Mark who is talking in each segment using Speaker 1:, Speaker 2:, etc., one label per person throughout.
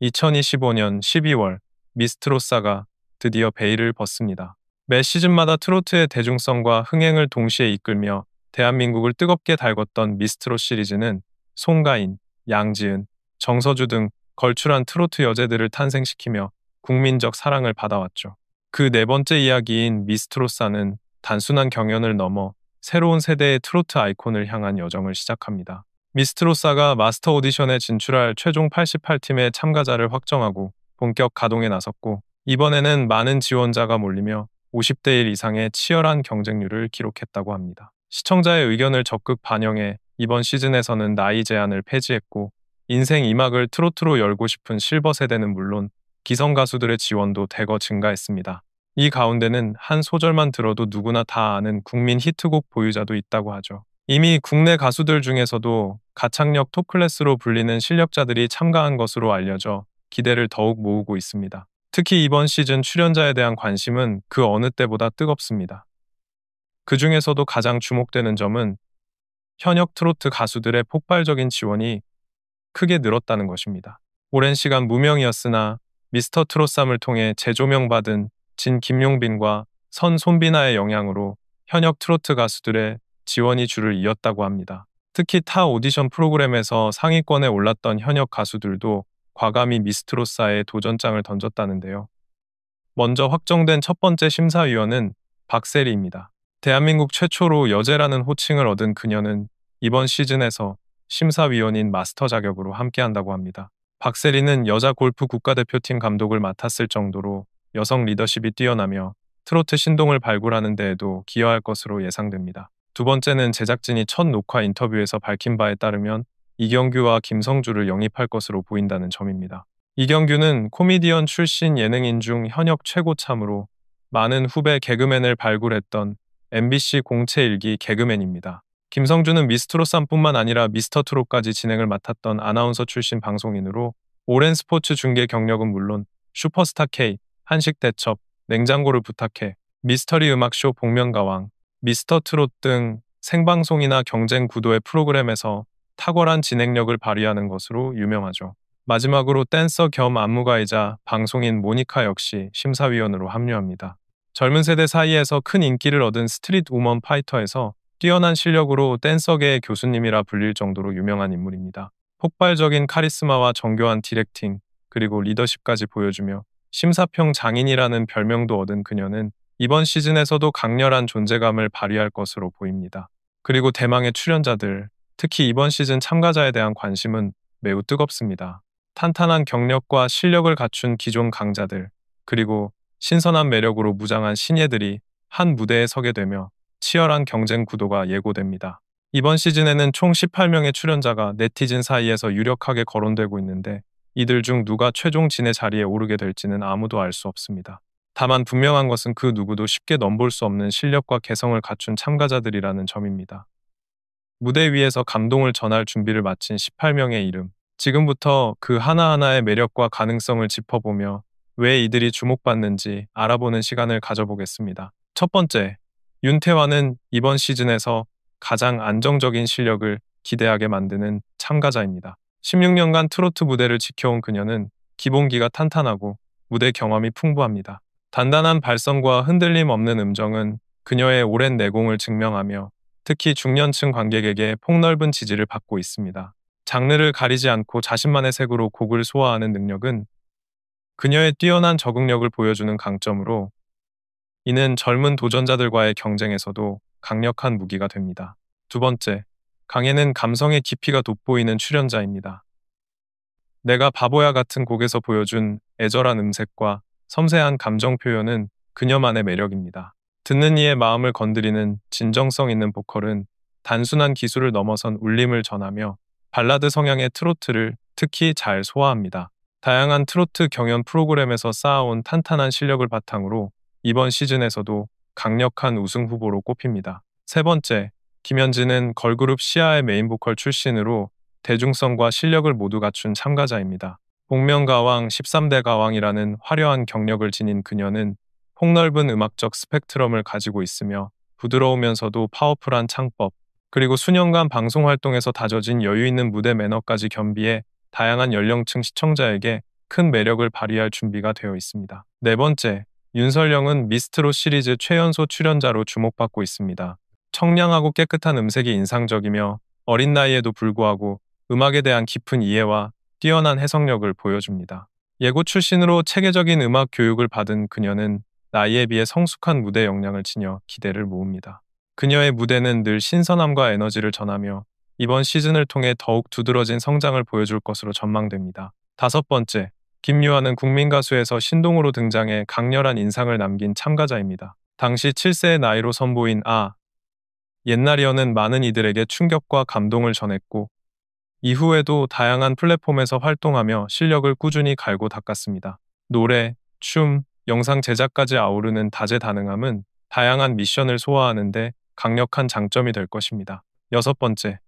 Speaker 1: 2025년 12월 미스트로사가 드디어 베일을 벗습니다. 매 시즌마다 트로트의 대중성과 흥행을 동시에 이끌며 대한민국을 뜨겁게 달궜던 미스트롯 시리즈는 송가인, 양지은, 정서주 등 걸출한 트로트 여제들을 탄생시키며 국민적 사랑을 받아왔죠. 그 네 번째 이야기인 미스트로사는 단순한 경연을 넘어 새로운 세대의 트로트 아이콘을 향한 여정을 시작합니다. 미스트로사가 마스터 오디션에 진출할 최종 88팀의 참가자를 확정하고 본격 가동에 나섰고, 이번에는 많은 지원자가 몰리며 50대 1 이상의 치열한 경쟁률을 기록했다고 합니다. 시청자의 의견을 적극 반영해 이번 시즌에서는 나이 제한을 폐지했고, 인생 2막을 트로트로 열고 싶은 실버 세대는 물론 기성 가수들의 지원도 대거 증가했습니다. 이 가운데는 한 소절만 들어도 누구나 다 아는 국민 히트곡 보유자도 있다고 하죠. 이미 국내 가수들 중에서도 가창력 톱클래스로 불리는 실력자들이 참가한 것으로 알려져 기대를 더욱 모으고 있습니다. 특히 이번 시즌 출연자에 대한 관심은 그 어느 때보다 뜨겁습니다. 그 중에서도 가장 주목되는 점은 현역 트로트 가수들의 폭발적인 지원이 크게 늘었다는 것입니다. 오랜 시간 무명이었으나 미스터 트롯삼을 통해 재조명받은 진 김용빈과 선 손비나의 영향으로 현역 트로트 가수들의 지원이 줄을 이었다고 합니다. 특히 타 오디션 프로그램에서 상위권에 올랐던 현역 가수들도 과감히 미스트롯사에 도전장을 던졌다는데요. 먼저 확정된 첫 번째 심사위원은 박세리입니다. 대한민국 최초로 여제라는 호칭을 얻은 그녀는 이번 시즌에서 심사위원인 마스터 자격으로 함께한다고 합니다. 박세리는 여자 골프 국가대표팀 감독을 맡았을 정도로 여성 리더십이 뛰어나며 트로트 신동을 발굴하는 데에도 기여할 것으로 예상됩니다. 두 번째는 제작진이 첫 녹화 인터뷰에서 밝힌 바에 따르면 이경규와 김성주를 영입할 것으로 보인다는 점입니다. 이경규는 코미디언 출신 예능인 중 현역 최고참으로 많은 후배 개그맨을 발굴했던 MBC 공채 일기 개그맨입니다. 김성주는 미스트롯삼뿐만 아니라 미스터트롯까지 진행을 맡았던 아나운서 출신 방송인으로 오랜 스포츠 중계 경력은 물론 슈퍼스타 K, 한식 대첩, 냉장고를 부탁해, 미스터리 음악쇼 복면가왕, 미스터트롯 등 생방송이나 경쟁 구도의 프로그램에서 탁월한 진행력을 발휘하는 것으로 유명하죠. 마지막으로 댄서 겸 안무가이자 방송인 모니카 역시 심사위원으로 합류합니다. 젊은 세대 사이에서 큰 인기를 얻은 스트릿 우먼 파이터에서 뛰어난 실력으로 댄서계의 교수님이라 불릴 정도로 유명한 인물입니다. 폭발적인 카리스마와 정교한 디렉팅, 그리고 리더십까지 보여주며 심사평 장인이라는 별명도 얻은 그녀는 이번 시즌에서도 강렬한 존재감을 발휘할 것으로 보입니다. 그리고 대망의 출연자들, 특히 이번 시즌 참가자에 대한 관심은 매우 뜨겁습니다. 탄탄한 경력과 실력을 갖춘 기존 강자들, 그리고 신선한 매력으로 무장한 신예들이 한 무대에 서게 되며 치열한 경쟁 구도가 예고됩니다. 이번 시즌에는 총 18명의 출연자가 네티즌 사이에서 유력하게 거론되고 있는데, 이들 중 누가 최종 진의 자리에 오르게 될지는 아무도 알 수 없습니다. 다만 분명한 것은 그 누구도 쉽게 넘볼 수 없는 실력과 개성을 갖춘 참가자들이라는 점입니다. 무대 위에서 감동을 전할 준비를 마친 18명의 이름, 지금부터 그 하나하나의 매력과 가능성을 짚어보며 왜 이들이 주목받는지 알아보는 시간을 가져보겠습니다. 첫 번째, 윤태환은 이번 시즌에서 가장 안정적인 실력을 기대하게 만드는 참가자입니다. 16년간 트로트 무대를 지켜온 그녀는 기본기가 탄탄하고 무대 경험이 풍부합니다. 단단한 발성과 흔들림 없는 음정은 그녀의 오랜 내공을 증명하며 특히 중년층 관객에게 폭넓은 지지를 받고 있습니다. 장르를 가리지 않고 자신만의 색으로 곡을 소화하는 능력은 그녀의 뛰어난 적응력을 보여주는 강점으로, 이는 젊은 도전자들과의 경쟁에서도 강력한 무기가 됩니다. 두 번째, 강예는 감성의 깊이가 돋보이는 출연자입니다. 내가 바보야 같은 곡에서 보여준 애절한 음색과 섬세한 감정 표현은 그녀만의 매력입니다. 듣는 이의 마음을 건드리는 진정성 있는 보컬은 단순한 기술을 넘어선 울림을 전하며 발라드 성향의 트로트를 특히 잘 소화합니다. 다양한 트로트 경연 프로그램에서 쌓아온 탄탄한 실력을 바탕으로 이번 시즌에서도 강력한 우승 후보로 꼽힙니다. 세 번째, 김현진은 걸그룹 시아의 메인 보컬 출신으로 대중성과 실력을 모두 갖춘 참가자입니다. 복면가왕, 13대 가왕이라는 화려한 경력을 지닌 그녀는 폭넓은 음악적 스펙트럼을 가지고 있으며 부드러우면서도 파워풀한 창법, 그리고 수년간 방송 활동에서 다져진 여유 있는 무대 매너까지 겸비해 다양한 연령층 시청자에게 큰 매력을 발휘할 준비가 되어 있습니다. 네 번째, 윤설영은 미스트롯 시리즈 최연소 출연자로 주목받고 있습니다. 청량하고 깨끗한 음색이 인상적이며 어린 나이에도 불구하고 음악에 대한 깊은 이해와 뛰어난 해석력을 보여줍니다. 예고 출신으로 체계적인 음악 교육을 받은 그녀는 나이에 비해 성숙한 무대 역량을 지녀 기대를 모읍니다. 그녀의 무대는 늘 신선함과 에너지를 전하며 이번 시즌을 통해 더욱 두드러진 성장을 보여줄 것으로 전망됩니다. 다섯 번째, 김유아는 국민 가수에서 신동으로 등장해 강렬한 인상을 남긴 참가자입니다. 당시 7세의 나이로 선보인 옛날이여는 많은 이들에게 충격과 감동을 전했고 이후에도 다양한 플랫폼에서 활동하며 실력을 꾸준히 갈고 닦았습니다. 노래, 춤, 영상 제작까지 아우르는 다재다능함은 다양한 미션을 소화하는데 강력한 장점이 될 것입니다. 여섯 번째,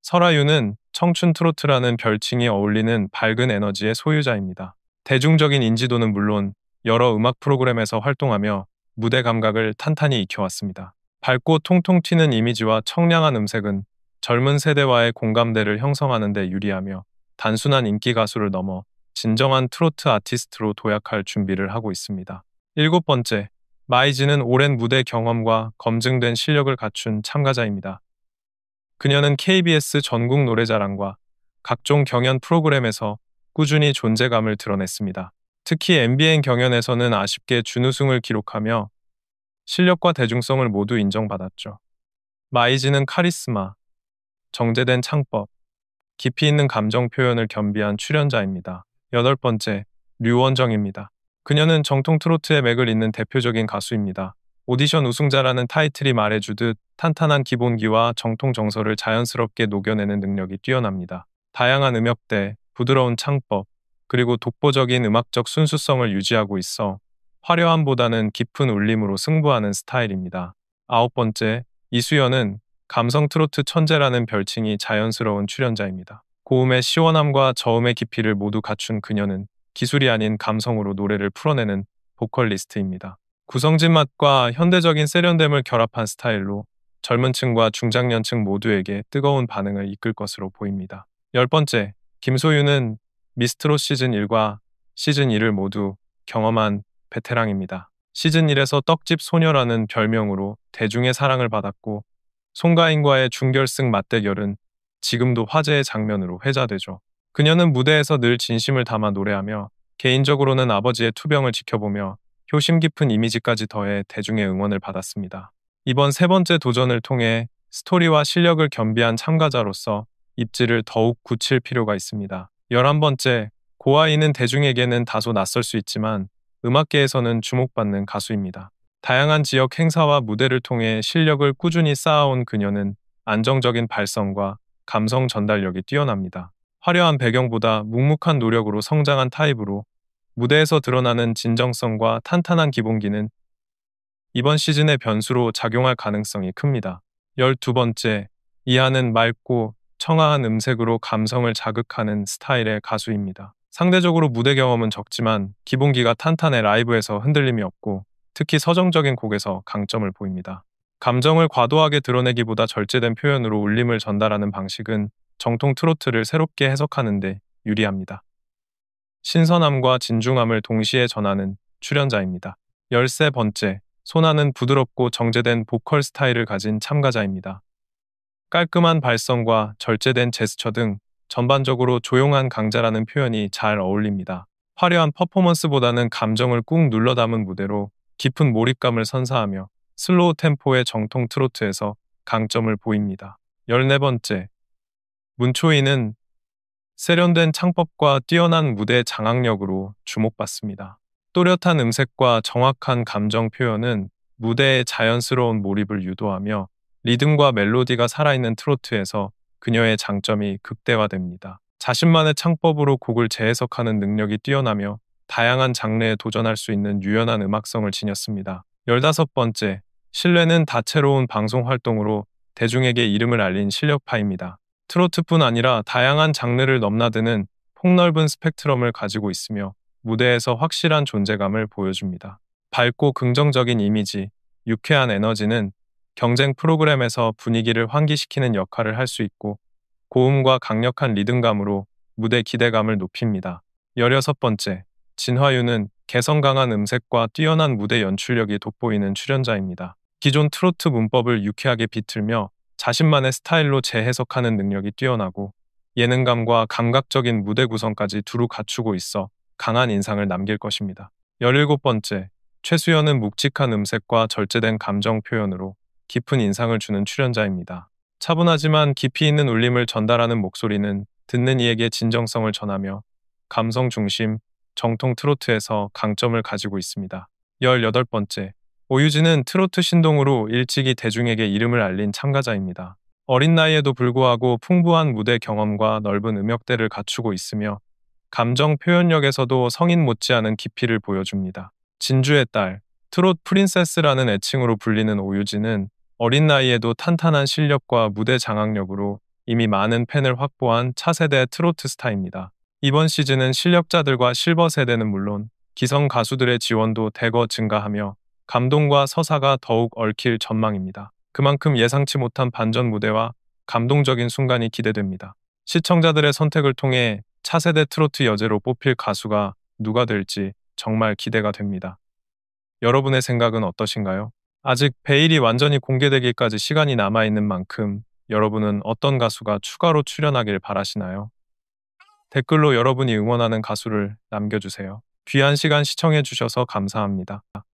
Speaker 1: 설아유는 청춘 트로트라는 별칭이 어울리는 밝은 에너지의 소유자입니다. 대중적인 인지도는 물론 여러 음악 프로그램에서 활동하며 무대 감각을 탄탄히 익혀왔습니다. 밝고 통통 튀는 이미지와 청량한 음색은 젊은 세대와의 공감대를 형성하는 데 유리하며 단순한 인기 가수를 넘어 진정한 트로트 아티스트로 도약할 준비를 하고 있습니다. 일곱 번째, 마이즈는 오랜 무대 경험과 검증된 실력을 갖춘 참가자입니다. 그녀는 KBS 전국 노래자랑과 각종 경연 프로그램에서 꾸준히 존재감을 드러냈습니다. 특히 MBN 경연에서는 아쉽게 준우승을 기록하며 실력과 대중성을 모두 인정받았죠. 마이즈는 카리스마, 정제된 창법, 깊이 있는 감정 표현을 겸비한 출연자입니다. 여덟 번째, 류원정입니다. 그녀는 정통 트로트의 맥을 잇는 대표적인 가수입니다. 오디션 우승자라는 타이틀이 말해주듯 탄탄한 기본기와 정통 정서를 자연스럽게 녹여내는 능력이 뛰어납니다. 다양한 음역대, 부드러운 창법, 그리고 독보적인 음악적 순수성을 유지하고 있어 화려함보다는 깊은 울림으로 승부하는 스타일입니다. 아홉 번째, 이수연은 감성 트로트 천재라는 별칭이 자연스러운 출연자입니다. 고음의 시원함과 저음의 깊이를 모두 갖춘 그녀는 기술이 아닌 감성으로 노래를 풀어내는 보컬리스트입니다. 구성진 맛과 현대적인 세련됨을 결합한 스타일로 젊은 층과 중장년층 모두에게 뜨거운 반응을 이끌 것으로 보입니다. 열 번째, 김소유는 미스트롯 시즌1과 시즌2를 모두 경험한 베테랑입니다. 시즌1에서 떡집 소녀라는 별명으로 대중의 사랑을 받았고 송가인과의 준결승 맞대결은 지금도 화제의 장면으로 회자되죠. 그녀는 무대에서 늘 진심을 담아 노래하며 개인적으로는 아버지의 투병을 지켜보며 효심 깊은 이미지까지 더해 대중의 응원을 받았습니다. 이번 세 번째 도전을 통해 스토리와 실력을 겸비한 참가자로서 입지를 더욱 굳힐 필요가 있습니다. 11번째, 고아이는 대중에게는 다소 낯설 수 있지만 음악계에서는 주목받는 가수입니다. 다양한 지역 행사와 무대를 통해 실력을 꾸준히 쌓아온 그녀는 안정적인 발성과 감성 전달력이 뛰어납니다. 화려한 배경보다 묵묵한 노력으로 성장한 타입으로 무대에서 드러나는 진정성과 탄탄한 기본기는 이번 시즌의 변수로 작용할 가능성이 큽니다. 12번째, 이하는 맑고 청아한 음색으로 감성을 자극하는 스타일의 가수입니다. 상대적으로 무대 경험은 적지만 기본기가 탄탄해 라이브에서 흔들림이 없고 특히 서정적인 곡에서 강점을 보입니다. 감정을 과도하게 드러내기보다 절제된 표현으로 울림을 전달하는 방식은 정통 트로트를 새롭게 해석하는 데 유리합니다. 신선함과 진중함을 동시에 전하는 출연자입니다. 13번째, 소나는 부드럽고 정제된 보컬 스타일을 가진 참가자입니다. 깔끔한 발성과 절제된 제스처 등 전반적으로 조용한 강자라는 표현이 잘 어울립니다. 화려한 퍼포먼스보다는 감정을 꾹 눌러 담은 무대로 깊은 몰입감을 선사하며 슬로우 템포의 정통 트로트에서 강점을 보입니다. 14번째, 문초희는 세련된 창법과 뛰어난 무대 장악력으로 주목받습니다. 또렷한 음색과 정확한 감정 표현은 무대의 자연스러운 몰입을 유도하며 리듬과 멜로디가 살아있는 트로트에서 그녀의 장점이 극대화됩니다. 자신만의 창법으로 곡을 재해석하는 능력이 뛰어나며 다양한 장르에 도전할 수 있는 유연한 음악성을 지녔습니다. 15번째, 신뢰는 다채로운 방송 활동으로 대중에게 이름을 알린 실력파입니다. 트로트뿐 아니라 다양한 장르를 넘나드는 폭넓은 스펙트럼을 가지고 있으며 무대에서 확실한 존재감을 보여줍니다. 밝고 긍정적인 이미지, 유쾌한 에너지는 경쟁 프로그램에서 분위기를 환기시키는 역할을 할 수 있고 고음과 강력한 리듬감으로 무대 기대감을 높입니다. 16번째, 진화유는 개성 강한 음색과 뛰어난 무대 연출력이 돋보이는 출연자입니다. 기존 트로트 문법을 유쾌하게 비틀며 자신만의 스타일로 재해석하는 능력이 뛰어나고 예능감과 감각적인 무대 구성까지 두루 갖추고 있어 강한 인상을 남길 것입니다. 17번째, 최수연은 묵직한 음색과 절제된 감정 표현으로 깊은 인상을 주는 출연자입니다. 차분하지만 깊이 있는 울림을 전달하는 목소리는 듣는 이에게 진정성을 전하며 감성 중심, 정통 트로트에서 강점을 가지고 있습니다. 18번째, 오유진은 트로트 신동으로 일찍이 대중에게 이름을 알린 참가자입니다. 어린 나이에도 불구하고 풍부한 무대 경험과 넓은 음역대를 갖추고 있으며 감정 표현력에서도 성인 못지않은 깊이를 보여줍니다. 진주의 딸, 트롯 프린세스라는 애칭으로 불리는 오유진은 어린 나이에도 탄탄한 실력과 무대 장악력으로 이미 많은 팬을 확보한 차세대 트로트 스타입니다. 이번 시즌은 실력자들과 실버 세대는 물론 기성 가수들의 지원도 대거 증가하며 감동과 서사가 더욱 얽힐 전망입니다. 그만큼 예상치 못한 반전 무대와 감동적인 순간이 기대됩니다. 시청자들의 선택을 통해 차세대 트로트 여제로 뽑힐 가수가 누가 될지 정말 기대가 됩니다. 여러분의 생각은 어떠신가요? 아직 베일이 완전히 공개되기까지 시간이 남아있는 만큼 여러분은 어떤 가수가 추가로 출연하길 바라시나요? 댓글로 여러분이 응원하는 가수를 남겨주세요. 귀한 시간 시청해주셔서 감사합니다.